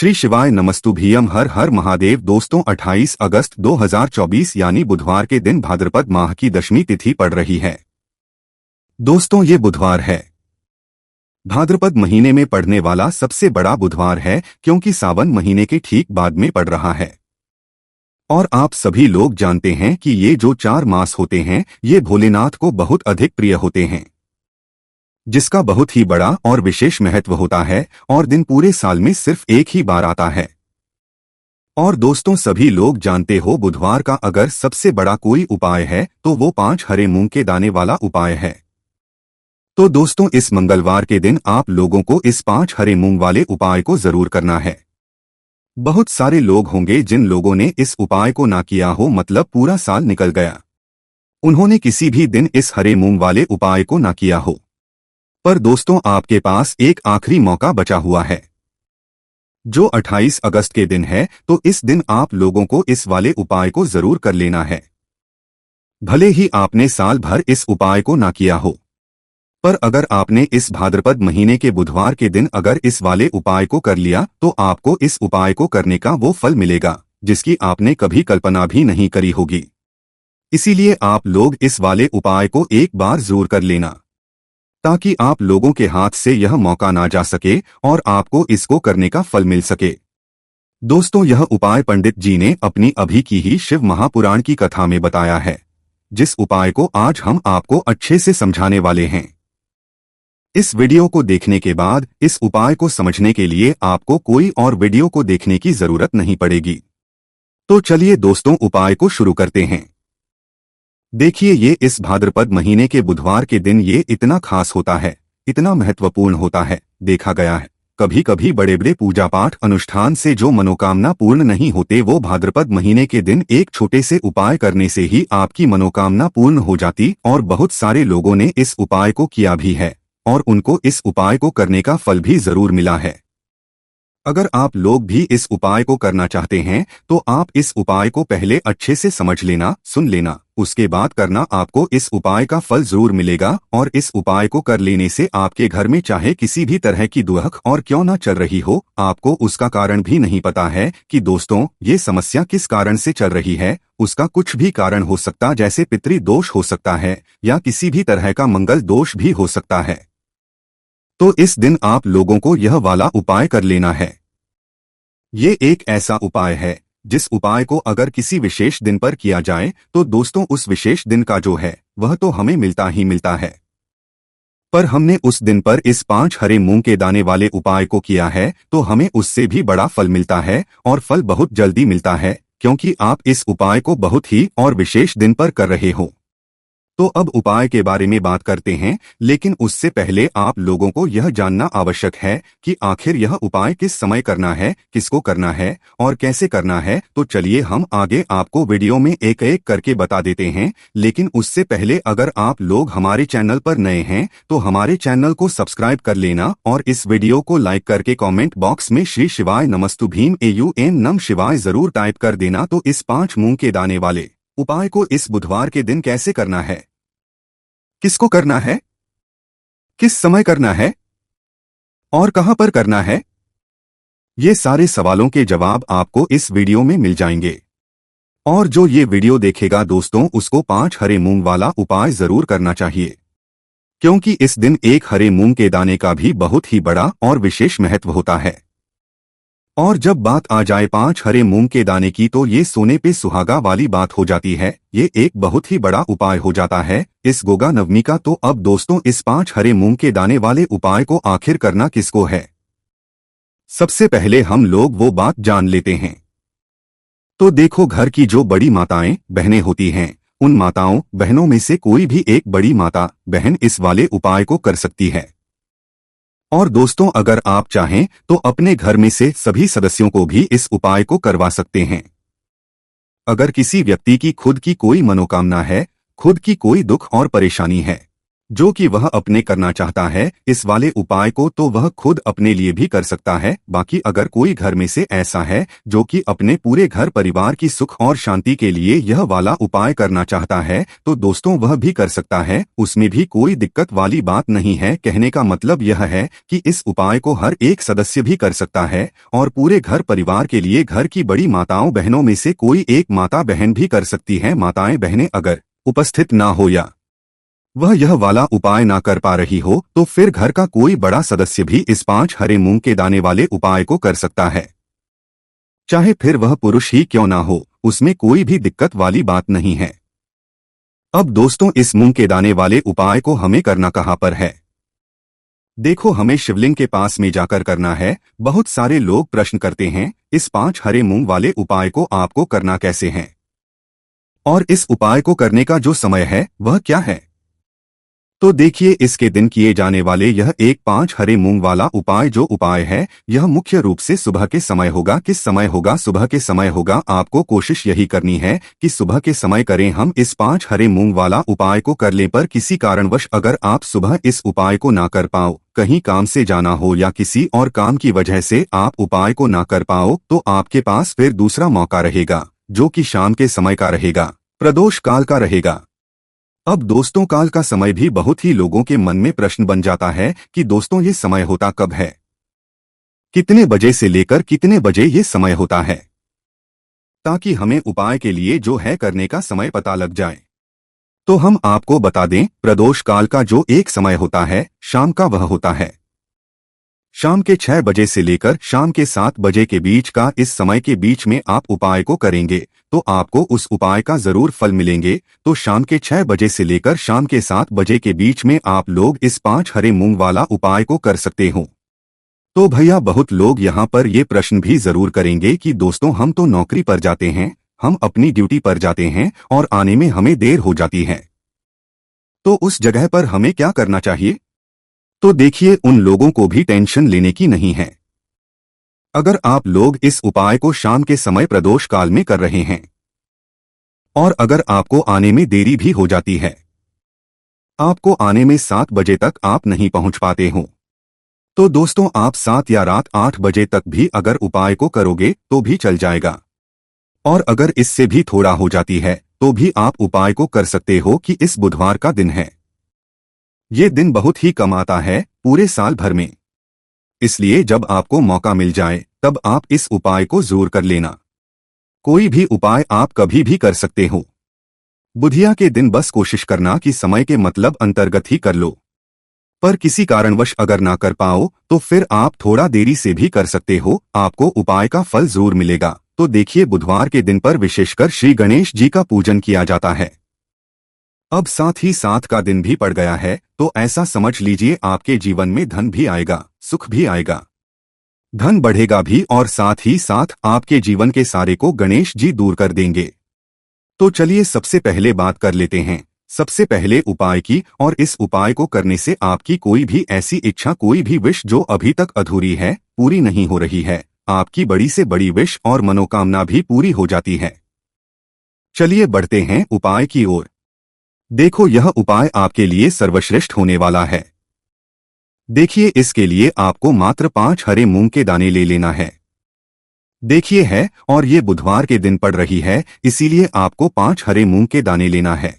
श्री शिवाय नमस्तुभ्यम। हर हर महादेव। दोस्तों 28 अगस्त 2024 यानी बुधवार के दिन भाद्रपद माह की दशमी तिथि पड़ रही है। दोस्तों ये बुधवार है, भाद्रपद महीने में पड़ने वाला सबसे बड़ा बुधवार है, क्योंकि सावन महीने के ठीक बाद में पड़ रहा है। और आप सभी लोग जानते हैं कि ये जो 4 मास होते हैं ये भोलेनाथ को बहुत अधिक प्रिय होते हैं, जिसका बहुत ही बड़ा और विशेष महत्व होता है और दिन पूरे साल में सिर्फ एक ही बार आता है। और दोस्तों सभी लोग जानते हो बुधवार का अगर सबसे बड़ा कोई उपाय है तो वो 5 हरे मूंग के दाने वाला उपाय है। तो दोस्तों इस मंगलवार के दिन आप लोगों को इस 5 हरे मूंग वाले उपाय को जरूर करना है। बहुत सारे लोग होंगे जिन लोगों ने इस उपाय को ना किया हो, मतलब पूरा साल निकल गया, उन्होंने किसी भी दिन इस हरे मूंग वाले उपाय को ना किया हो। पर दोस्तों आपके पास एक आखिरी मौका बचा हुआ है, जो 28 अगस्त के दिन है। तो इस दिन आप लोगों को इस वाले उपाय को जरूर कर लेना है। भले ही आपने साल भर इस उपाय को ना किया हो, पर अगर आपने इस भाद्रपद महीने के बुधवार के दिन अगर इस वाले उपाय को कर लिया तो आपको इस उपाय को करने का वो फल मिलेगा जिसकी आपने कभी कल्पना भी नहीं करी होगी। इसीलिए आप लोग इस वाले उपाय को एक बार जरूर कर लेना, ताकि आप लोगों के हाथ से यह मौका ना जा सके और आपको इसको करने का फल मिल सके। दोस्तों यह उपाय पंडित जी ने अपनी अभी की ही शिव महापुराण की कथा में बताया है, जिस उपाय को आज हम आपको अच्छे से समझाने वाले हैं। इस वीडियो को देखने के बाद इस उपाय को समझने के लिए आपको कोई और वीडियो को देखने की जरूरत नहीं पड़ेगी। तो चलिए दोस्तों उपाय को शुरू करते हैं। देखिए ये इस भाद्रपद महीने के बुधवार के दिन ये इतना खास होता है, इतना महत्वपूर्ण होता है। देखा गया है कभी कभी बड़े बड़े पूजा पाठ अनुष्ठान से जो मनोकामना पूर्ण नहीं होते, वो भाद्रपद महीने के दिन एक छोटे से उपाय करने से ही आपकी मनोकामना पूर्ण हो जाती। और बहुत सारे लोगों ने इस उपाय को किया भी है और उनको इस उपाय को करने का फल भी जरूर मिला है। अगर आप लोग भी इस उपाय को करना चाहते हैं तो आप इस उपाय को पहले अच्छे से समझ लेना, सुन लेना, उसके बाद करना। आपको इस उपाय का फल जरूर मिलेगा और इस उपाय को कर लेने से आपके घर में चाहे किसी भी तरह की दुख और क्यों ना चल रही हो, आपको उसका कारण भी नहीं पता है कि दोस्तों ये समस्या किस कारण से चल रही है। उसका कुछ भी कारण हो सकता, जैसे पितृ दोष हो सकता है या किसी भी तरह का मंगल दोष भी हो सकता है। तो इस दिन आप लोगों को यह वाला उपाय कर लेना है। ये एक ऐसा उपाय है जिस उपाय को अगर किसी विशेष दिन पर किया जाए तो दोस्तों उस विशेष दिन का जो है वह तो हमें मिलता ही मिलता है, पर हमने उस दिन पर इस 5 हरे मूंग के दाने वाले उपाय को किया है तो हमें उससे भी बड़ा फल मिलता है। और फल बहुत जल्दी मिलता है, क्योंकि आप इस उपाय को बहुत ही और विशेष दिन पर कर रहे हो। तो अब उपाय के बारे में बात करते हैं, लेकिन उससे पहले आप लोगों को यह जानना आवश्यक है कि आखिर यह उपाय किस समय करना है, किसको करना है और कैसे करना है। तो चलिए हम आगे आपको वीडियो में एक एक करके बता देते हैं। लेकिन उससे पहले अगर आप लोग हमारे चैनल पर नए हैं तो हमारे चैनल को सब्सक्राइब कर लेना और इस वीडियो को लाइक करके कॉमेंट बॉक्स में श्री शिवाय नमस्तुभ्यम नम शिवाय जरूर टाइप कर देना। तो इस 5 मूंग के दाने वाले उपाय को इस बुधवार के दिन कैसे करना है, किसको करना है, किस समय करना है और कहां पर करना है, ये सारे सवालों के जवाब आपको इस वीडियो में मिल जाएंगे। और जो ये वीडियो देखेगा दोस्तों उसको 5 हरे मूंग वाला उपाय जरूर करना चाहिए, क्योंकि इस दिन एक हरे मूंग के दाने का भी बहुत ही बड़ा और विशेष महत्व होता है। और जब बात आ जाए 5 हरे मूंग के दाने की तो ये सोने पे सुहागा वाली बात हो जाती है। ये एक बहुत ही बड़ा उपाय हो जाता है इस गोगा नवमी का। तो अब दोस्तों इस 5 हरे मूंग के दाने वाले उपाय को आखिर करना किसको है, सबसे पहले हम लोग वो बात जान लेते हैं। तो देखो घर की जो बड़ी माताएं बहनें होती हैं, उन माताओं बहनों में से कोई भी एक बड़ी माता बहन इस वाले उपाय को कर सकती है। और दोस्तों अगर आप चाहें तो अपने घर में से सभी सदस्यों को भी इस उपाय को करवा सकते हैं। अगर किसी व्यक्ति की खुद की कोई मनोकामना है, खुद की कोई दुख और परेशानी है, जो कि वह अपने करना चाहता है इस वाले उपाय को तो वह खुद अपने लिए भी कर सकता है। बाकी अगर कोई घर में से ऐसा है जो कि अपने पूरे घर परिवार की सुख और शांति के लिए यह वाला उपाय करना चाहता है तो दोस्तों वह भी कर सकता है, उसमें भी कोई दिक्कत वाली बात नहीं है। कहने का मतलब यह है कि इस उपाय को हर एक सदस्य भी कर सकता है और पूरे घर परिवार के लिए घर की बड़ी माताओं बहनों में से कोई एक माता बहन भी कर सकती है। माताएं बहनें अगर उपस्थित ना हो या वह यह वाला उपाय ना कर पा रही हो तो फिर घर का कोई बड़ा सदस्य भी इस 5 हरे मूंग के दाने वाले उपाय को कर सकता है, चाहे फिर वह पुरुष ही क्यों ना हो, उसमें कोई भी दिक्कत वाली बात नहीं है। अब दोस्तों इस मूंग के दाने वाले उपाय को हमें करना कहाँ पर है? देखो हमें शिवलिंग के पास में जाकर करना है। बहुत सारे लोग प्रश्न करते हैं इस 5 हरे मूंग वाले उपाय को आपको करना कैसे है और इस उपाय को करने का जो समय है वह क्या है। तो देखिए इसके दिन किए जाने वाले यह एक 5 हरे मूंग वाला उपाय जो उपाय है यह मुख्य रूप से सुबह के समय होगा। किस समय होगा? सुबह के समय होगा। आपको कोशिश यही करनी है कि सुबह के समय करें हम इस 5 हरे मूंग वाला उपाय को कर ले। पर किसी कारणवश अगर आप सुबह इस उपाय को ना कर पाओ, कहीं काम से जाना हो या किसी और काम की वजह से आप उपाय को ना कर पाओ तो आपके पास फिर दूसरा मौका रहेगा जो कि शाम के समय का रहेगा, प्रदोष काल का रहेगा। अब दोस्तों काल का समय भी बहुत ही लोगों के मन में प्रश्न बन जाता है कि दोस्तों ये समय होता कब है, कितने बजे से लेकर कितने बजे ये समय होता है, ताकि हमें उपाय के लिए जो है करने का समय पता लग जाए। तो हम आपको बता दें प्रदोष काल का जो एक समय होता है शाम का वह होता है शाम के 6 बजे से लेकर शाम के 7 बजे के बीच का। इस समय के बीच में आप उपाय को करेंगे तो आपको उस उपाय का जरूर फल मिलेंगे। तो शाम के 6 बजे से लेकर शाम के 7 बजे के बीच में आप लोग इस 5 हरे मूंग वाला उपाय को कर सकते हो। तो भैया बहुत लोग यहाँ पर ये प्रश्न भी जरूर करेंगे कि दोस्तों हम तो नौकरी पर जाते हैं, हम अपनी ड्यूटी पर जाते हैं और आने में हमें देर हो जाती है, तो उस जगह पर हमें क्या करना चाहिए? तो देखिए उन लोगों को भी टेंशन लेने की नहीं है। अगर आप लोग इस उपाय को शाम के समय प्रदोष काल में कर रहे हैं और अगर आपको आने में देरी भी हो जाती है, आपको आने में 7 बजे तक आप नहीं पहुंच पाते हो, तो दोस्तों आप 7 या रात 8 बजे तक भी अगर उपाय को करोगे तो भी चल जाएगा। और अगर इससे भी थोड़ा हो जाती है तो भी आप उपाय को कर सकते हो कि इस बुधवार का दिन है। ये दिन बहुत ही कम आता है पूरे साल भर में, इसलिए जब आपको मौका मिल जाए तब आप इस उपाय को जरूर कर लेना। कोई भी उपाय आप कभी भी कर सकते हो। बुधिया के दिन बस कोशिश करना कि समय के मतलब अंतर्गत ही कर लो। पर किसी कारणवश अगर ना कर पाओ तो फिर आप थोड़ा देरी से भी कर सकते हो, आपको उपाय का फल जरूर मिलेगा। तो देखिए बुधवार के दिन पर विशेषकर श्री गणेश जी का पूजन किया जाता है। अब साथ ही साथ का दिन भी पड़ गया है तो ऐसा समझ लीजिए आपके जीवन में धन भी आएगा, सुख भी आएगा, धन बढ़ेगा भी और साथ ही साथ आपके जीवन के सारे को गणेश जी दूर कर देंगे। तो चलिए सबसे पहले बात कर लेते हैं सबसे पहले उपाय की। और इस उपाय को करने से आपकी कोई भी ऐसी इच्छा, कोई भी विश जो अभी तक अधूरी है, पूरी नहीं हो रही है, आपकी बड़ी से बड़ी विश और मनोकामना भी पूरी हो जाती है। चलिए बढ़ते हैं उपाय की ओर। देखो यह उपाय आपके लिए सर्वश्रेष्ठ होने वाला है। देखिए इसके लिए आपको मात्र 5 हरे मूंग के दाने ले लेना है। देखिए है और ये बुधवार के दिन पड़ रही है इसीलिए आपको 5 हरे मूंग के दाने लेना है।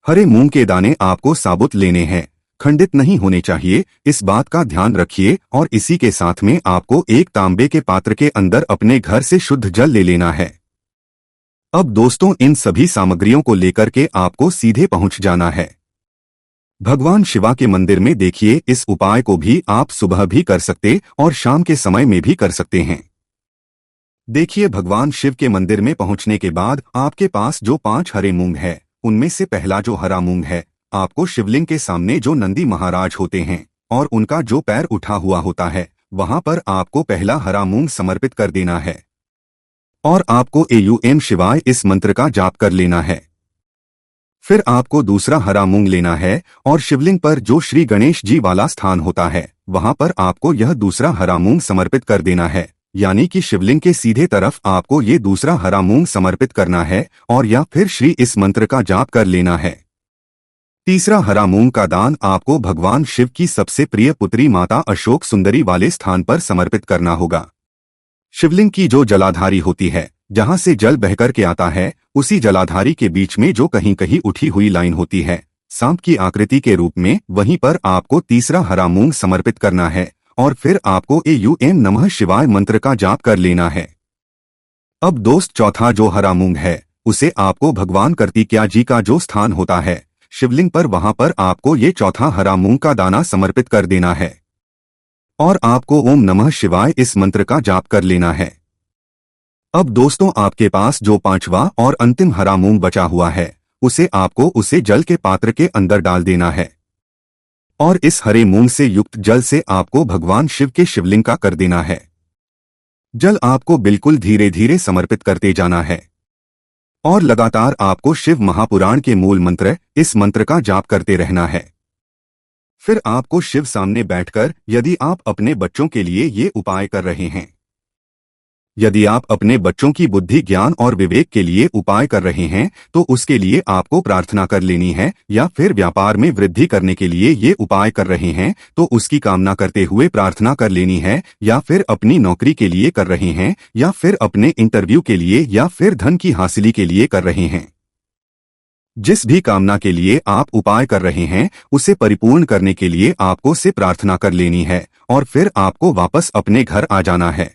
हरे मूंग के दाने आपको साबुत लेने हैं, खंडित नहीं होने चाहिए, इस बात का ध्यान रखिए। और इसी के साथ में आपको एक तांबे के पात्र के अंदर अपने घर से शुद्ध जल ले लेना है। अब दोस्तों इन सभी सामग्रियों को लेकर के आपको सीधे पहुंच जाना है भगवान शिवा के मंदिर में। देखिए इस उपाय को भी आप सुबह भी कर सकते और शाम के समय में भी कर सकते हैं। देखिए भगवान शिव के मंदिर में पहुंचने के बाद आपके पास जो 5 हरे मूंग है उनमें से पहला जो हरा मूंग है, आपको शिवलिंग के सामने जो नंदी महाराज होते हैं और उनका जो पैर उठा हुआ होता है वहां पर आपको पहला हरा मूंग समर्पित कर देना है। और आपको एयूएम शिवाय इस मंत्र का जाप कर लेना है। फिर आपको दूसरा हरा मूंग लेना है और शिवलिंग पर जो श्री गणेश जी वाला स्थान होता है वहां पर आपको यह दूसरा हरा मूंग समर्पित कर देना है। यानी कि शिवलिंग के सीधे तरफ आपको ये दूसरा हरा मूंग समर्पित करना है और या फिर श्री इस मंत्र का जाप कर लेना है। तीसरा, हरा मूंग का दान आपको भगवान शिव की सबसे प्रिय पुत्री माता अशोक सुंदरी वाले स्थान पर समर्पित करना होगा। शिवलिंग की जो जलाधारी होती है, जहां से जल बहकर के आता है, उसी जलाधारी के बीच में जो कहीं कहीं उठी हुई लाइन होती है सांप की आकृति के रूप में, वहीं पर आपको तीसरा हरा मूंग समर्पित करना है और फिर आपको एयूएम नमः शिवाय मंत्र का जाप कर लेना है। अब दोस्त, चौथा जो हरा मूंग है उसे आपको भगवान कार्तिकेय जी का जो स्थान होता है शिवलिंग पर, वहां पर आपको ये चौथा हरा मूंग का दाना समर्पित कर देना है और आपको ओम नमः शिवाय इस मंत्र का जाप कर लेना है। अब दोस्तों, आपके पास जो पांचवा और अंतिम हरा मूंग बचा हुआ है उसे जल के पात्र के अंदर डाल देना है और इस हरे मूंग से युक्त जल से आपको भगवान शिव के शिवलिंग का कर देना है। जल आपको बिल्कुल धीरे धीरे समर्पित करते जाना है और लगातार आपको शिव महापुराण के मूल मंत्र, इस मंत्र का जाप करते रहना है। फिर आपको शिव सामने बैठकर, यदि आप अपने बच्चों के लिए ये उपाय कर रहे हैं, यदि आप अपने बच्चों की बुद्धि, ज्ञान और विवेक के लिए उपाय कर रहे हैं, तो उसके लिए आपको प्रार्थना कर लेनी है, या फिर व्यापार में वृद्धि करने के लिए ये उपाय कर रहे हैं तो उसकी कामना करते हुए प्रार्थना कर लेनी है, या फिर अपनी नौकरी के लिए कर रहे हैं, या फिर अपने इंटरव्यू के लिए, या फिर धन की हासिली के लिए कर रहे हैं। जिस भी कामना के लिए आप उपाय कर रहे हैं उसे परिपूर्ण करने के लिए आपको से प्रार्थना कर लेनी है और फिर आपको वापस अपने घर आ जाना है।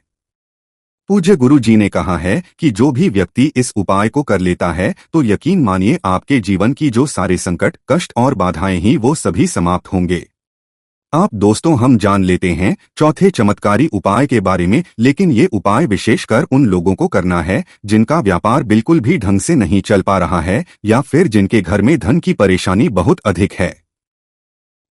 पूज्य गुरु जी ने कहा है कि जो भी व्यक्ति इस उपाय को कर लेता है तो यकीन मानिए आपके जीवन की जो सारे संकट, कष्ट और बाधाएं ही वो सभी समाप्त होंगे। आप दोस्तों, हम जान लेते हैं चौथे चमत्कारी उपाय के बारे में, लेकिन ये उपाय विशेषकर उन लोगों को करना है जिनका व्यापार बिल्कुल भी ढंग से नहीं चल पा रहा है या फिर जिनके घर में धन की परेशानी बहुत अधिक है।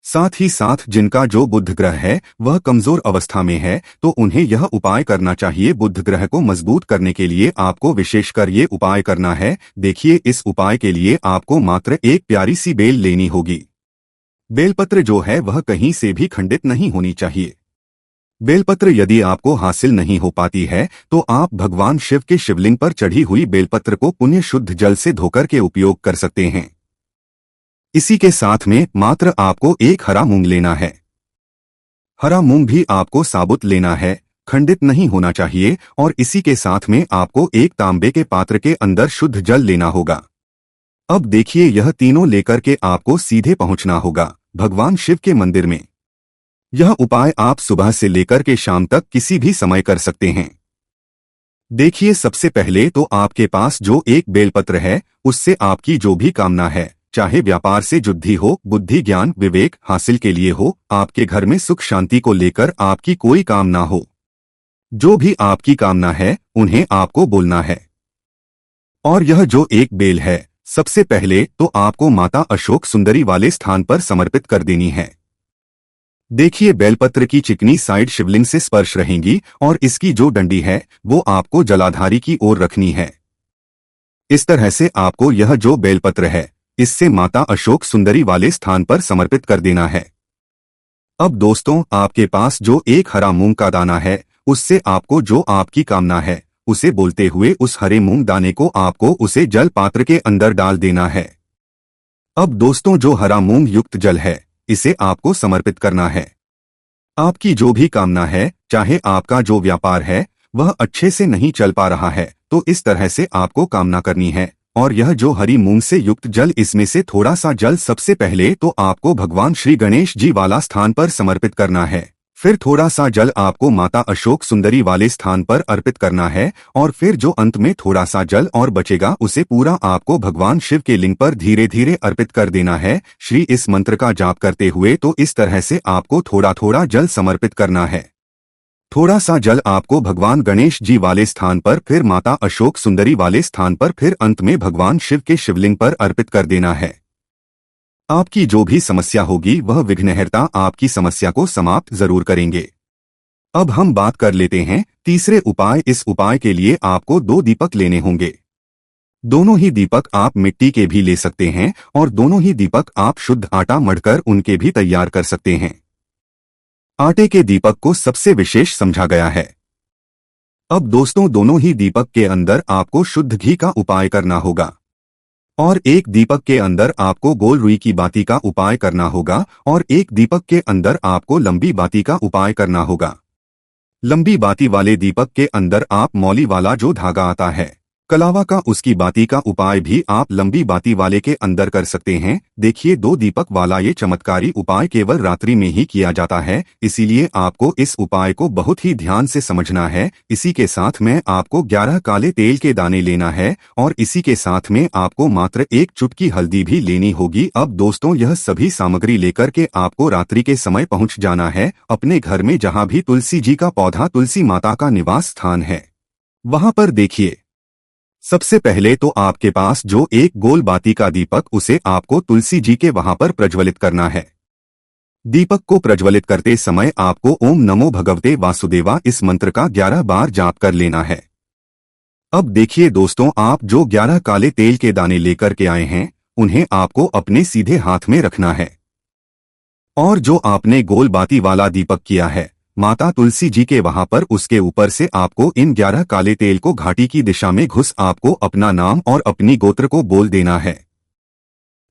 साथ ही साथ जिनका जो बुध ग्रह है वह कमजोर अवस्था में है, तो उन्हें यह उपाय करना चाहिए। बुध ग्रह को मजबूत करने के लिए आपको विशेषकर ये उपाय करना है। देखिए, इस उपाय के लिए आपको मात्र एक प्यारी सी बेल लेनी होगी। बेलपत्र जो है वह कहीं से भी खंडित नहीं होनी चाहिए। बेलपत्र यदि आपको हासिल नहीं हो पाती है तो आप भगवान शिव के शिवलिंग पर चढ़ी हुई बेलपत्र को पुण्य शुद्ध जल से धोकर के उपयोग कर सकते हैं। इसी के साथ में मात्र आपको एक हरा मूंग लेना है। हरा मूंग भी आपको साबुत लेना है, खंडित नहीं होना चाहिए, और इसी के साथ में आपको एक तांबे के पात्र के अंदर शुद्ध जल लेना होगा। अब देखिए, यह तीनों लेकर के आपको सीधे पहुंचना होगा भगवान शिव के मंदिर में। यह उपाय आप सुबह से लेकर के शाम तक किसी भी समय कर सकते हैं। देखिए, सबसे पहले तो आपके पास जो एक बेलपत्र है उससे आपकी जो भी कामना है, चाहे व्यापार से जुद्धि हो, बुद्धि, ज्ञान, विवेक हासिल के लिए हो, आपके घर में सुख शांति को लेकर आपकी कोई कामना हो, जो भी आपकी कामना है उन्हें आपको बोलना है। और यह जो एक बेल है सबसे पहले तो आपको माता अशोक सुंदरी वाले स्थान पर समर्पित कर देनी है। देखिए, बेलपत्र की चिकनी साइड शिवलिंग से स्पर्श रहेंगी और इसकी जो डंडी है वो आपको जलाधारी की ओर रखनी है। इस तरह से आपको यह जो बेलपत्र है इससे माता अशोक सुंदरी वाले स्थान पर समर्पित कर देना है। अब दोस्तों, आपके पास जो एक हरा मूंग का दाना है उससे आपको जो आपकी कामना है उसे बोलते हुए उस हरे मूंग दाने को आपको उसे जल पात्र के अंदर डाल देना है। अब दोस्तों, जो हरा मूंग युक्त जल है इसे आपको समर्पित करना है। आपकी जो भी कामना है, चाहे आपका जो व्यापार है वह अच्छे से नहीं चल पा रहा है, तो इस तरह से आपको कामना करनी है। और यह जो हरी मूंग से युक्त जल, इसमें से थोड़ा सा जल सबसे पहले तो आपको भगवान श्री गणेश जी वाला स्थान पर समर्पित करना है। फिर थोड़ा सा जल आपको माता अशोक सुंदरी वाले स्थान पर अर्पित करना है और फिर जो अंत में थोड़ा सा जल और बचेगा उसे पूरा आपको भगवान शिव के लिंग पर धीरे धीरे अर्पित कर देना है, श्री इस मंत्र का जाप करते हुए। तो इस तरह से आपको थोड़ा थोड़ा जल समर्पित करना है। थोड़ा सा जल आपको भगवान गणेश जी वाले स्थान पर, फिर माता अशोक सुंदरी वाले स्थान पर, फिर अंत में भगवान शिव के शिवलिंग पर अर्पित कर देना है। आपकी जो भी समस्या होगी वह विघ्नहर्ता आपकी समस्या को समाप्त जरूर करेंगे। अब हम बात कर लेते हैं तीसरे उपाय। इस उपाय के लिए आपको 2 दीपक लेने होंगे। दोनों ही दीपक आप मिट्टी के भी ले सकते हैं और दोनों ही दीपक आप शुद्ध आटा मढ़कर उनके भी तैयार कर सकते हैं। आटे के दीपक को सबसे विशेष समझा गया है। अब दोस्तों, दोनों ही दीपक के अंदर आपको शुद्ध घी का उपाय करना होगा। और एक दीपक के अंदर आपको गोल रुई की बाती का उपाय करना होगा और एक दीपक के अंदर आपको लंबी बाती का उपाय करना होगा। लंबी बाती वाले दीपक के अंदर आप मौली वाला जो धागा आता है कलावा का, उसकी बाती का उपाय भी आप लंबी बाती वाले के अंदर कर सकते हैं। देखिए, 2 दीपक वाला ये चमत्कारी उपाय केवल रात्रि में ही किया जाता है, इसीलिए आपको इस उपाय को बहुत ही ध्यान से समझना है। इसी के साथ में आपको 11 काले तेल के दाने लेना है और इसी के साथ में आपको मात्र 1 चुटकी हल्दी भी लेनी होगी। अब दोस्तों, यह सभी सामग्री लेकर के आपको रात्रि के समय पहुँच जाना है अपने घर में, जहाँ भी तुलसी जी का पौधा, तुलसी माता का निवास स्थान है, वहाँ पर देखिए। सबसे पहले तो आपके पास जो एक गोल बाती का दीपक, उसे आपको तुलसी जी के वहां पर प्रज्वलित करना है। दीपक को प्रज्वलित करते समय आपको ओम नमो भगवते वासुदेवा इस मंत्र का 11 बार जाप कर लेना है। अब देखिए दोस्तों, आप जो 11 काले तेल के दाने लेकर के आए हैं, उन्हें आपको अपने सीधे हाथ में रखना है और जो आपने गोल बाती वाला दीपक किया है माता तुलसी जी के वहां पर, उसके ऊपर से आपको इन 11 काले तेल को घाटी की दिशा में घुस आपको अपना नाम और अपनी गोत्र को बोल देना है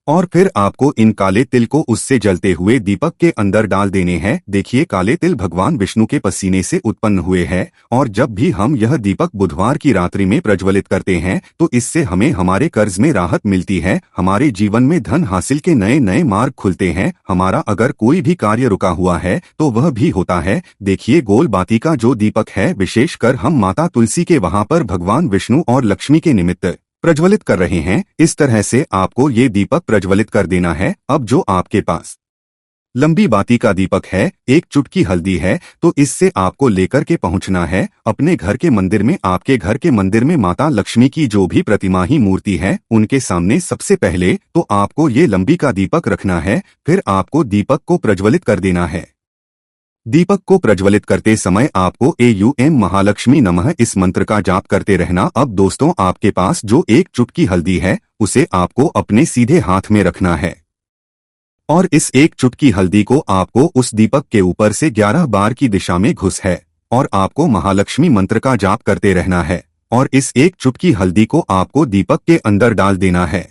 और फिर आपको इन काले तिल को उससे जलते हुए दीपक के अंदर डाल देने हैं। देखिए, काले तिल भगवान विष्णु के पसीने से उत्पन्न हुए हैं और जब भी हम यह दीपक बुधवार की रात्रि में प्रज्वलित करते हैं तो इससे हमें हमारे कर्ज में राहत मिलती है, हमारे जीवन में धन हासिल के नए नए मार्ग खुलते हैं, हमारा अगर कोई भी कार्य रुका हुआ है तो वह भी होता है। देखिए, गोल बाती का जो दीपक है, विशेषकर हम माता तुलसी के वहां पर भगवान विष्णु और लक्ष्मी के निमित्त प्रज्वलित कर रहे हैं। इस तरह से आपको ये दीपक प्रज्वलित कर देना है। अब जो आपके पास लंबी बाती का दीपक है, 1 चुटकी हल्दी है, तो इससे आपको लेकर के पहुंचना है अपने घर के मंदिर में। आपके घर के मंदिर में माता लक्ष्मी की जो भी प्रतिमा ही मूर्ति है, उनके सामने सबसे पहले तो आपको ये लंबी का दीपक रखना है, फिर आपको दीपक को प्रज्वलित कर देना है। दीपक को प्रज्वलित करते समय आपको एयूएम महालक्ष्मी नमः इस मंत्र का जाप करते रहना। अब दोस्तों, आपके पास जो 1 चुटकी हल्दी है, उसे आपको अपने सीधे हाथ में रखना है और इस 1 चुटकी हल्दी को आपको उस दीपक के ऊपर से 11 बार की दिशा में घुस है और आपको महालक्ष्मी मंत्र का जाप करते रहना है और इस 1 चुटकी हल्दी को आपको दीपक के अंदर डाल देना है।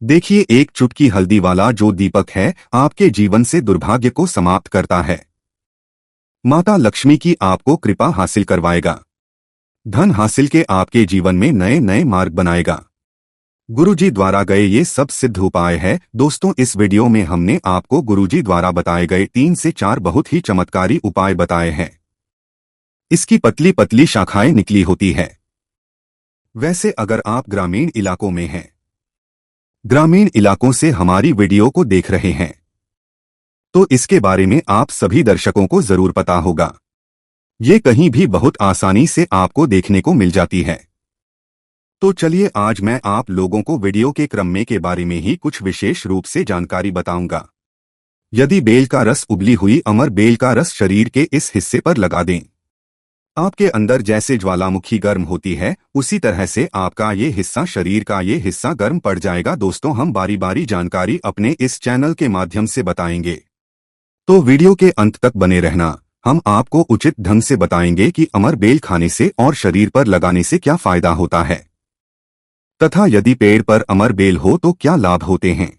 देखिए, 1 चुटकी हल्दी वाला जो दीपक है, आपके जीवन से दुर्भाग्य को समाप्त करता है, माता लक्ष्मी की आपको कृपा हासिल करवाएगा, धन हासिल के आपके जीवन में नए नए मार्ग बनाएगा। गुरुजी द्वारा गए ये सब सिद्ध उपाय है। दोस्तों, इस वीडियो में हमने आपको गुरुजी द्वारा बताए गए 3 से 4 बहुत ही चमत्कारी उपाय बताए हैं। इसकी पतली पतली शाखाएं निकली होती है। वैसे अगर आप ग्रामीण इलाकों में हैं, ग्रामीण इलाकों से हमारी वीडियो को देख रहे हैं, तो इसके बारे में आप सभी दर्शकों को जरूर पता होगा। ये कहीं भी बहुत आसानी से आपको देखने को मिल जाती है। तो चलिए, आज मैं आप लोगों को वीडियो के क्रम में के बारे में ही कुछ विशेष रूप से जानकारी बताऊंगा। यदि बेल का रस, उबली हुई अमर बेल का रस शरीर के इस हिस्से पर लगा दें, आपके अंदर जैसे ज्वालामुखी गर्म होती है, उसी तरह से आपका ये हिस्सा, शरीर का ये हिस्सा गर्म पड़ जाएगा। दोस्तों, हम बारी बारी जानकारी अपने इस चैनल के माध्यम से बताएंगे, तो वीडियो के अंत तक बने रहना। हम आपको उचित ढंग से बताएंगे कि अमर बेल खाने से और शरीर पर लगाने से क्या फायदा होता है तथा यदि पेड़ पर अमर बेल हो तो क्या लाभ होते हैं।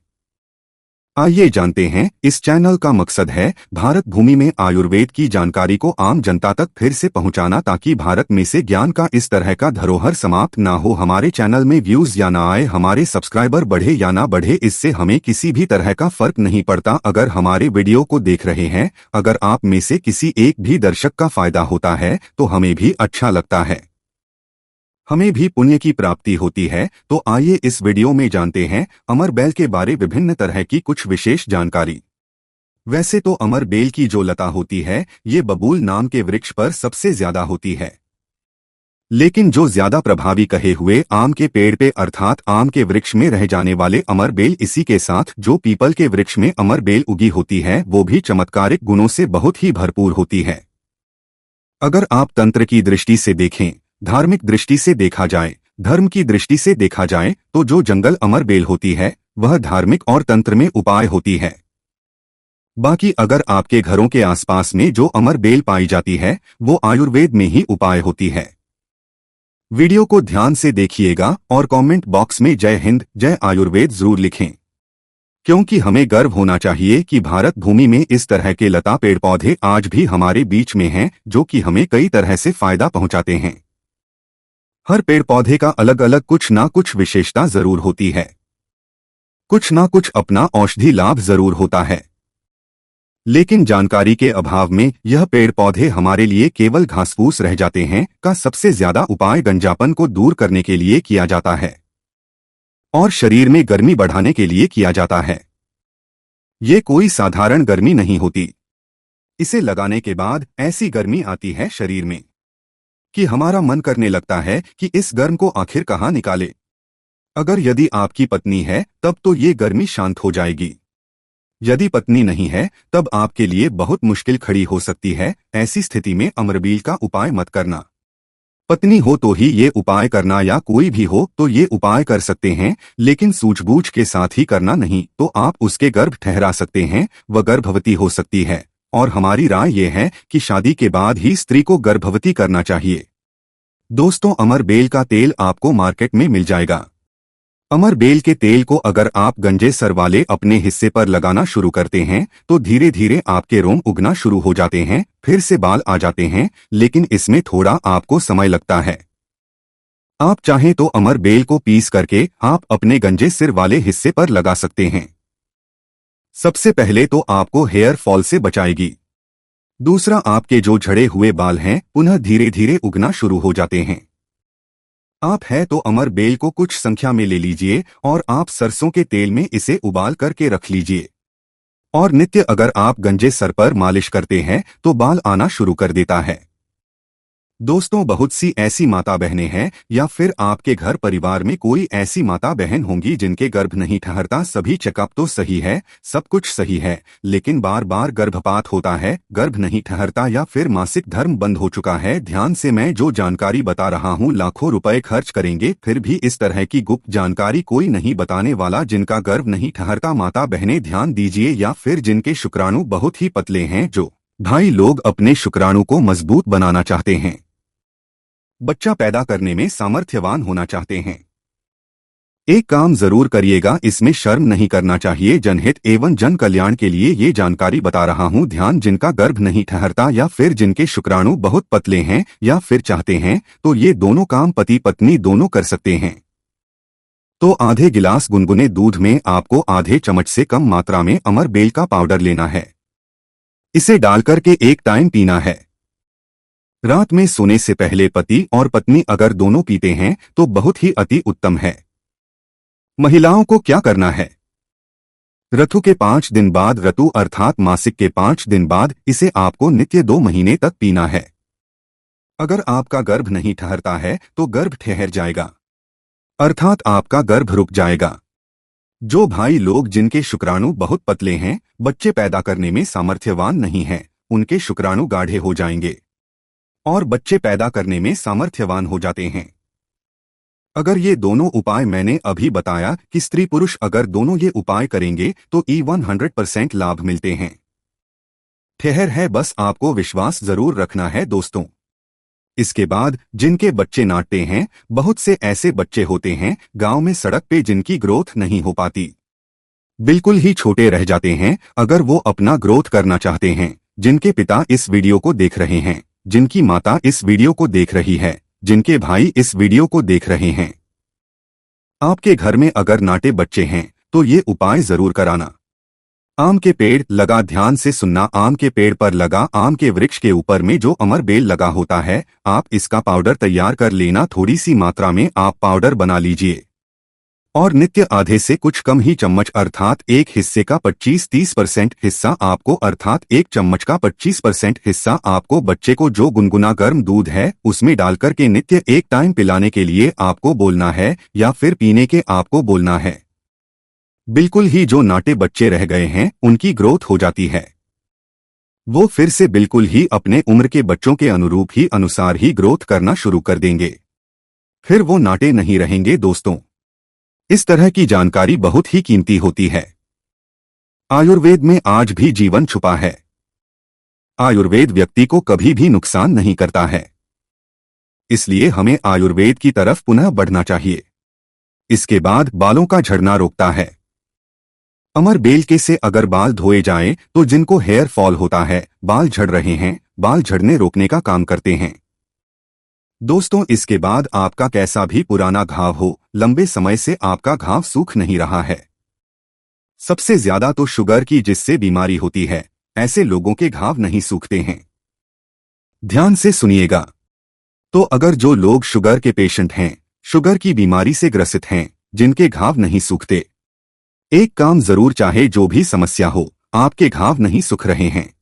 आइए जानते हैं। इस चैनल का मकसद है भारत भूमि में आयुर्वेद की जानकारी को आम जनता तक फिर से पहुंचाना, ताकि भारत में से ज्ञान का इस तरह का धरोहर समाप्त ना हो। हमारे चैनल में व्यूज या ना आए, हमारे सब्सक्राइबर बढ़े या ना बढ़े, इससे हमें किसी भी तरह का फर्क नहीं पड़ता। अगर हमारे वीडियो को देख रहे हैं, अगर आप में से किसी एक भी दर्शक का फायदा होता है तो हमें भी अच्छा लगता है, हमें भी पुण्य की प्राप्ति होती है। तो आइए इस वीडियो में जानते हैं अमर बेल के बारे विभिन्न तरह की कुछ विशेष जानकारी। वैसे तो अमर बेल की जो लता होती है, ये बबूल नाम के वृक्ष पर सबसे ज्यादा होती है, लेकिन जो ज्यादा प्रभावी कहे हुए आम के पेड़ पे अर्थात आम के वृक्ष में रह जाने वाले अमर बेल, इसी के साथ जो पीपल के वृक्ष में अमर बेल उगी होती है, वो भी चमत्कारिक गुणों से बहुत ही भरपूर होती है। अगर आप तंत्र की दृष्टि से देखें, धार्मिक दृष्टि से देखा जाए, धर्म की दृष्टि से देखा जाए, तो जो जंगल अमर बेल होती है वह धार्मिक और तंत्र में उपाय होती है। बाकी अगर आपके घरों के आसपास में जो अमर बेल पाई जाती है वो आयुर्वेद में ही उपाय होती है। वीडियो को ध्यान से देखिएगा और कमेंट बॉक्स में जय हिंद जय आयुर्वेद जरूर लिखें, क्योंकि हमें गर्व होना चाहिए कि भारत भूमि में इस तरह के लता पेड़ पौधे आज भी हमारे बीच में हैं जो कि हमें कई तरह से फायदा पहुंचाते हैं। हर पेड़ पौधे का अलग अलग कुछ ना कुछ विशेषता जरूर होती है, कुछ ना कुछ अपना औषधि लाभ जरूर होता है, लेकिन जानकारी के अभाव में यह पेड़ पौधे हमारे लिए केवल घासफूस रह जाते हैं। का सबसे ज्यादा उपाय गंजापन को दूर करने के लिए किया जाता है और शरीर में गर्मी बढ़ाने के लिए किया जाता है। ये कोई साधारण गर्मी नहीं होती। इसे लगाने के बाद ऐसी गर्मी आती है शरीर में कि हमारा मन करने लगता है कि इस गर्म को आखिर कहाँ निकाले। अगर यदि आपकी पत्नी है तब तो ये गर्मी शांत हो जाएगी, यदि पत्नी नहीं है तब आपके लिए बहुत मुश्किल खड़ी हो सकती है। ऐसी स्थिति में अमरबील का उपाय मत करना। पत्नी हो तो ही ये उपाय करना, या कोई भी हो तो ये उपाय कर सकते हैं, लेकिन सूझबूझ के साथ ही करना, नहीं तो आप उसके गर्भ ठहरा सकते हैं, वह गर्भवती हो सकती है। और हमारी राय ये है कि शादी के बाद ही स्त्री को गर्भवती करना चाहिए। दोस्तों, अमर बेल का तेल आपको मार्केट में मिल जाएगा। अमर बेल के तेल को अगर आप गंजे सर वाले अपने हिस्से पर लगाना शुरू करते हैं तो धीरे धीरे आपके रोम उगना शुरू हो जाते हैं, फिर से बाल आ जाते हैं, लेकिन इसमें थोड़ा आपको समय लगता है। आप चाहें तो अमर बेल को पीस करके आप अपने गंजे सिर वाले हिस्से पर लगा सकते हैं। सबसे पहले तो आपको हेयर फॉल से बचाएगी। दूसरा, आपके जो झड़े हुए बाल हैं पुनः धीरे धीरे उगना शुरू हो जाते हैं। आप है तो अमर बेल को कुछ संख्या में ले लीजिए और आप सरसों के तेल में इसे उबाल करके रख लीजिए, और नित्य अगर आप गंजे सर पर मालिश करते हैं तो बाल आना शुरू कर देता है। दोस्तों, बहुत सी ऐसी माता बहनें हैं या फिर आपके घर परिवार में कोई ऐसी माता बहन होंगी जिनके गर्भ नहीं ठहरता। सभी चेकअप तो सही है, सब कुछ सही है, लेकिन बार बार गर्भपात होता है, गर्भ नहीं ठहरता, या फिर मासिक धर्म बंद हो चुका है। ध्यान से, मैं जो जानकारी बता रहा हूँ लाखों रुपए खर्च करेंगे फिर भी इस तरह की गुप्त जानकारी कोई नहीं बताने वाला। जिनका गर्भ नहीं ठहरता माता बहनें ध्यान दीजिए, या फिर जिनके शुक्राणु बहुत ही पतले हैं, जो भाई लोग अपने शुक्राणु को मजबूत बनाना चाहते हैं, बच्चा पैदा करने में सामर्थ्यवान होना चाहते हैं, एक काम जरूर करिएगा, इसमें शर्म नहीं करना चाहिए। जनहित एवं जन कल्याण के लिए ये जानकारी बता रहा हूँ। ध्यान, जिनका गर्भ नहीं ठहरता या फिर जिनके शुक्राणु बहुत पतले हैं या फिर चाहते हैं तो ये दोनों काम पति पत्नी दोनों कर सकते हैं। तो आधे गिलास गुनगुने दूध में आपको आधे चम्मच से कम मात्रा में अमर बेल का पाउडर लेना है। इसे डालकर के एक टाइम पीना है। रात में सोने से पहले पति और पत्नी अगर दोनों पीते हैं तो बहुत ही अति उत्तम है। महिलाओं को क्या करना है? ऋतु के 5 दिन बाद, ऋतु अर्थात मासिक के 5 दिन बाद इसे आपको नित्य 2 महीने तक पीना है। अगर आपका गर्भ नहीं ठहरता है तो गर्भ ठहर जाएगा, अर्थात आपका गर्भ रुक जाएगा। जो भाई लोग जिनके शुक्राणु बहुत पतले हैं, बच्चे पैदा करने में सामर्थ्यवान नहीं हैं, उनके शुक्राणु गाढ़े हो जाएंगे और बच्चे पैदा करने में सामर्थ्यवान हो जाते हैं। अगर ये दोनों उपाय मैंने अभी बताया कि स्त्री पुरुष अगर दोनों ये उपाय करेंगे तो 100% लाभ मिलते हैं। ठहर है, बस आपको विश्वास जरूर रखना है दोस्तों। इसके बाद जिनके बच्चे नाटते हैं, बहुत से ऐसे बच्चे होते हैं गांव में सड़क पे जिनकी ग्रोथ नहीं हो पाती, बिल्कुल ही छोटे रह जाते हैं। अगर वो अपना ग्रोथ करना चाहते हैं, जिनके पिता इस वीडियो को देख रहे हैं, जिनकी माता इस वीडियो को देख रही है, जिनके भाई इस वीडियो को देख रहे हैं, आपके घर में अगर नाटे बच्चे हैं तो ये उपाय जरूर कराना। आम के पेड़ लगा, ध्यान से सुनना, आम के पेड़ पर लगा आम के वृक्ष के ऊपर में जो अमर बेल लगा होता है, आप इसका पाउडर तैयार कर लेना। थोड़ी सी मात्रा में आप पाउडर बना लीजिए और नित्य आधे से कुछ कम ही चम्मच अर्थात एक हिस्से का 25-30% हिस्सा आपको, अर्थात एक चम्मच का 25% हिस्सा आपको बच्चे को जो गुनगुना गर्म दूध है उसमें डालकर के नित्य एक टाइम पिलाने के लिए आपको बोलना है, या फिर पीने के आपको बोलना है। बिल्कुल ही जो नाटे बच्चे रह गए हैं उनकी ग्रोथ हो जाती है, वो फिर से बिल्कुल ही अपने उम्र के बच्चों के अनुरूप ही अनुसार ही ग्रोथ करना शुरू कर देंगे, फिर वो नाटे नहीं रहेंगे। दोस्तों, इस तरह की जानकारी बहुत ही कीमती होती है। आयुर्वेद में आज भी जीवन छुपा है। आयुर्वेद व्यक्ति को कभी भी नुकसान नहीं करता है। इसलिए हमें आयुर्वेद की तरफ पुनः बढ़ना चाहिए। इसके बाद बालों का झड़ना रोकता है। अमर बेल के से अगर बाल धोए जाएं तो जिनको हेयर फॉल होता है, बाल झड़ रहे हैं, बाल झड़ने रोकने का काम करते हैं। दोस्तों, इसके बाद आपका कैसा भी पुराना घाव हो, लंबे समय से आपका घाव सूख नहीं रहा है, सबसे ज्यादा तो शुगर की जिससे बीमारी होती है, ऐसे लोगों के घाव नहीं सूखते हैं। ध्यान से सुनिएगा। तो अगर जो लोग शुगर के पेशेंट हैं, शुगर की बीमारी से ग्रसित हैं, जिनके घाव नहीं सूखते, एक काम जरूर, चाहे जो भी समस्या हो, आपके घाव नहीं सूख रहे हैं,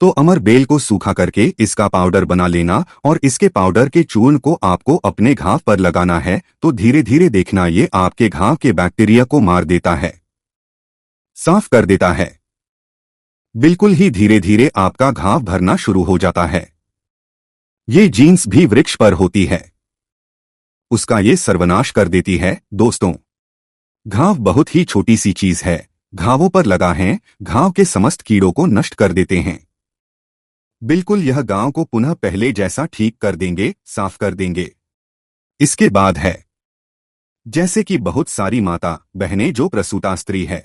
तो अमर बेल को सूखा करके इसका पाउडर बना लेना और इसके पाउडर के चूर्ण को आपको अपने घाव पर लगाना है। तो धीरे धीरे देखना, ये आपके घाव के बैक्टीरिया को मार देता है, साफ कर देता है। बिल्कुल ही धीरे धीरे आपका घाव भरना शुरू हो जाता है। ये जीन्स भी वृक्ष पर होती है, उसका ये सर्वनाश कर देती है। दोस्तों, घाव बहुत ही छोटी सी चीज है, घावों पर लगा है, घाव के समस्त कीड़ों को नष्ट कर देते हैं। बिल्कुल यह गांव को पुनः पहले जैसा ठीक कर देंगे, साफ कर देंगे। इसके बाद है, जैसे कि बहुत सारी माता बहनें जो प्रसूता स्त्री है,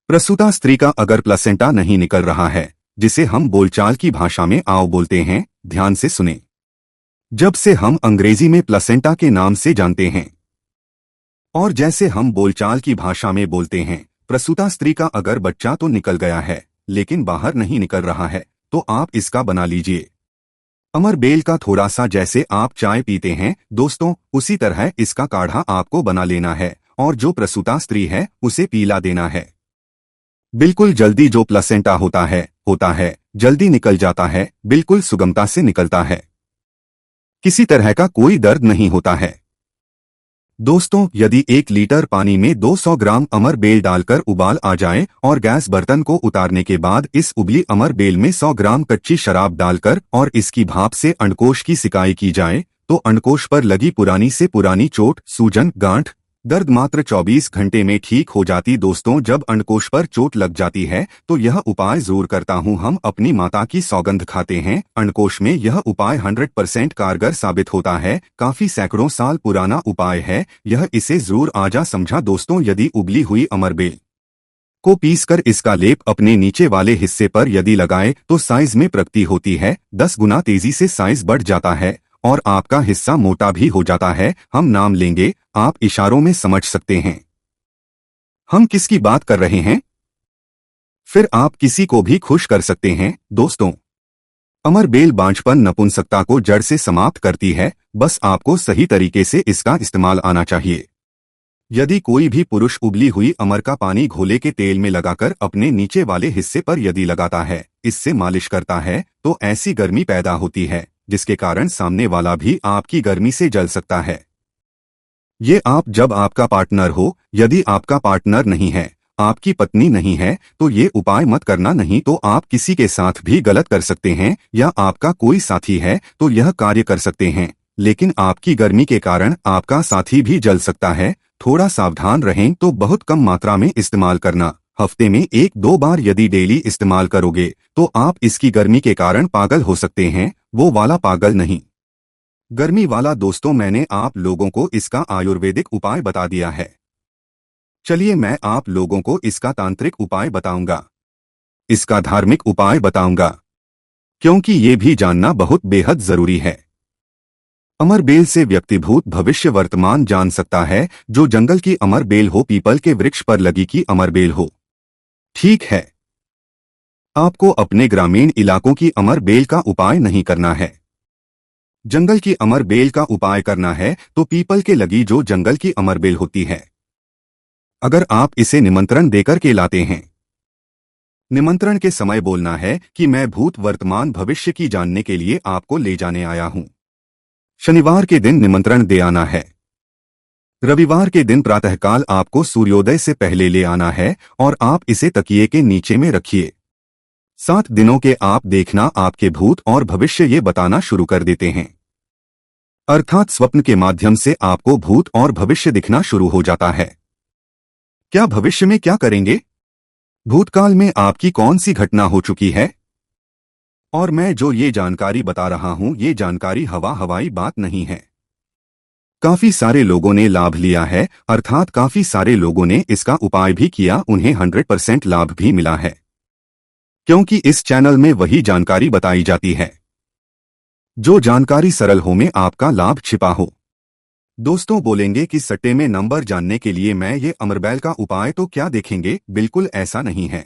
प्रसूता स्त्री का अगर प्लेसेंटा नहीं निकल रहा है, जिसे हम बोलचाल की भाषा में आओ बोलते हैं, ध्यान से सुने, जब से हम अंग्रेजी में प्लेसेंटा के नाम से जानते हैं और जैसे हम बोलचाल की भाषा में बोलते हैं, प्रसूता स्त्री का अगर बच्चा तो निकल गया है लेकिन बाहर नहीं निकल रहा है, तो आप इसका बना लीजिए अमर बेल का थोड़ा सा। जैसे आप चाय पीते हैं दोस्तों, उसी तरह इसका काढ़ा आपको बना लेना है और जो प्रसूता स्त्री है उसे पिला देना है। बिल्कुल जल्दी जो प्लेसेंटा होता है जल्दी निकल जाता है, बिल्कुल सुगमता से निकलता है, किसी तरह का कोई दर्द नहीं होता है। दोस्तों, यदि 1 लीटर पानी में 200 ग्राम अमर बेल डालकर उबाल आ जाए और गैस बर्तन को उतारने के बाद इस उबली अमर बेल में 100 ग्राम कच्ची शराब डालकर और इसकी भाप से अंडकोश की सिकाई की जाए, तो अंडकोश पर लगी पुरानी से पुरानी चोट, सूजन, गांठ, दर्द मात्र 24 घंटे में ठीक हो जाती। दोस्तों, जब अंडकोश पर चोट लग जाती है तो यह उपाय जरूर करता हूं, हम अपनी माता की सौगंध खाते हैं। अंडकोश में यह उपाय 100% कारगर साबित होता है, काफी सैकड़ों साल पुराना उपाय है यह, इसे जरूर आजा समझा। दोस्तों, यदि उबली हुई अमर बेल को पीसकर इसका लेप अपने नीचे वाले हिस्से पर यदि लगाए तो साइज में प्रगति होती है, 10 गुना तेजी से साइज बढ़ जाता है और आपका हिस्सा मोटा भी हो जाता है। हम नाम लेंगे, आप इशारों में समझ सकते हैं हम किसकी बात कर रहे हैं, फिर आप किसी को भी खुश कर सकते हैं। दोस्तों, अमर बेल बांझपन, नपुंसकता को जड़ से समाप्त करती है, बस आपको सही तरीके से इसका इस्तेमाल आना चाहिए। यदि कोई भी पुरुष उबली हुई अमर का पानी घोले के तेल में लगाकर अपने नीचे वाले हिस्से पर यदि लगाता है, इससे मालिश करता है, तो ऐसी गर्मी पैदा होती है जिसके कारण सामने वाला भी आपकी गर्मी से जल सकता है। ये आप जब आपका पार्टनर हो, यदि आपका पार्टनर नहीं है, आपकी पत्नी नहीं है, तो ये उपाय मत करना, नहीं तो आप किसी के साथ भी गलत कर सकते हैं, या आपका कोई साथी है तो यह कार्य कर सकते हैं, लेकिन आपकी गर्मी के कारण आपका साथी भी जल सकता है। थोड़ा सावधान रहें, तो बहुत कम मात्रा में इस्तेमाल करना, हफ्ते में 1-2 बार यदि डेली इस्तेमाल करोगे तो आप इसकी गर्मी के कारण पागल हो सकते हैं, वो वाला पागल नहीं, गर्मी वाला। दोस्तों, मैंने आप लोगों को इसका आयुर्वेदिक उपाय बता दिया है, चलिए मैं आप लोगों को इसका तांत्रिक उपाय बताऊंगा, इसका धार्मिक उपाय बताऊंगा, क्योंकि ये भी जानना बहुत बेहद जरूरी है। अमर बेल से व्यक्ति भूत भविष्य वर्तमान जान सकता है, जो जंगल की अमर बेल हो, पीपल के वृक्ष पर लगी की अमर बेल हो। ठीक है, आपको अपने ग्रामीण इलाकों की अमर बेल का उपाय नहीं करना है, जंगल की अमर बेल का उपाय करना है, तो पीपल के लगी जो जंगल की अमर बेल होती है। अगर आप इसे निमंत्रण देकर के लाते हैं, निमंत्रण के समय बोलना है कि मैं भूत वर्तमान भविष्य की जानने के लिए आपको ले जाने आया हूं। शनिवार के दिन निमंत्रण दे आना है, रविवार के दिन प्रातःकाल आपको सूर्योदय से पहले ले आना है और आप इसे तकिए के नीचे में रखिए। 7 दिनों के आप देखना, आपके भूत और भविष्य ये बताना शुरू कर देते हैं, अर्थात स्वप्न के माध्यम से आपको भूत और भविष्य दिखना शुरू हो जाता है। क्या भविष्य में क्या करेंगे, भूतकाल में आपकी कौन सी घटना हो चुकी है, और मैं जो ये जानकारी बता रहा हूं ये जानकारी हवाई बात नहीं है। काफी सारे लोगों ने लाभ लिया है, अर्थात काफी सारे लोगों ने इसका उपाय भी किया, उन्हें 100% लाभ भी मिला है। क्योंकि इस चैनल में वही जानकारी बताई जाती है जो जानकारी सरल हो में आपका लाभ छिपा हो। दोस्तों बोलेंगे कि सट्टे में नंबर जानने के लिए मैं ये अमरबैल का उपाय तो क्या देखेंगे, बिल्कुल ऐसा नहीं है।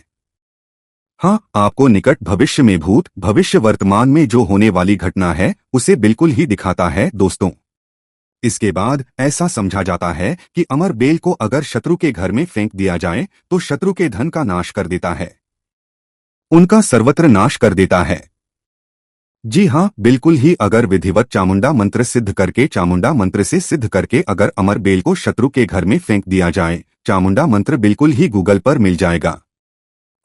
हाँ, आपको निकट भविष्य में भूत भविष्य वर्तमान में जो होने वाली घटना है उसे बिल्कुल ही दिखाता है दोस्तों। इसके बाद ऐसा समझा जाता है कि अमर बेल को अगर शत्रु के घर में फेंक दिया जाए तो शत्रु के धन का नाश कर देता है, उनका सर्वत्र नाश कर देता है। जी हाँ, बिल्कुल ही। अगर विधिवत चामुंडा मंत्र सिद्ध करके, चामुंडा मंत्र से सिद्ध करके अगर अमर बेल को शत्रु के घर में फेंक दिया जाए, चामुंडा मंत्र बिल्कुल ही गूगल पर मिल जाएगा।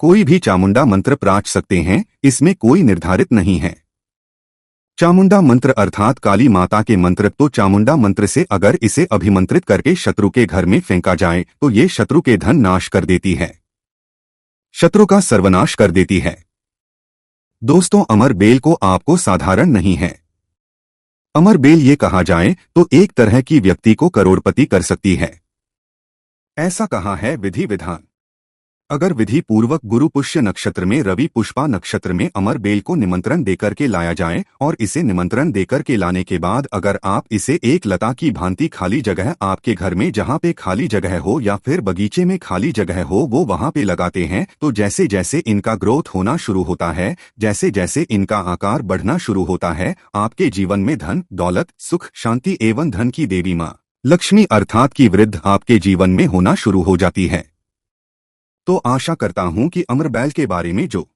कोई भी चामुंडा मंत्र प्राच सकते हैं, इसमें कोई निर्धारित नहीं है। चामुंडा मंत्र अर्थात काली माता के मंत्र, तो चामुंडा मंत्र से अगर इसे अभिमंत्रित करके शत्रु के घर में फेंका जाए तो ये शत्रु के धन नाश कर देती है, शत्रु का सर्वनाश कर देती है। दोस्तों अमर बेल को आपको साधारण नहीं है। अमर बेल ये कहा जाए तो एक तरह की व्यक्ति को करोड़पति कर सकती है, ऐसा कहा है विधि विधान। अगर विधि पूर्वक गुरु पुष्य नक्षत्र में रवि पुष्पा नक्षत्र में अमर बेल को निमंत्रण देकर के लाया जाए और इसे निमंत्रण देकर के लाने के बाद अगर आप इसे एक लता की भांति खाली जगह आपके घर में जहां पे खाली जगह हो या फिर बगीचे में खाली जगह हो वो वहां पे लगाते हैं, तो जैसे जैसे इनका ग्रोथ होना शुरू होता है, जैसे जैसे इनका आकार बढ़ना शुरू होता है, आपके जीवन में धन दौलत सुख शांति एवं धन की देवी माँ लक्ष्मी अर्थात की वृद्धि आपके जीवन में होना शुरू हो जाती है। तो आशा करता हूं कि अमरबैल के बारे में जो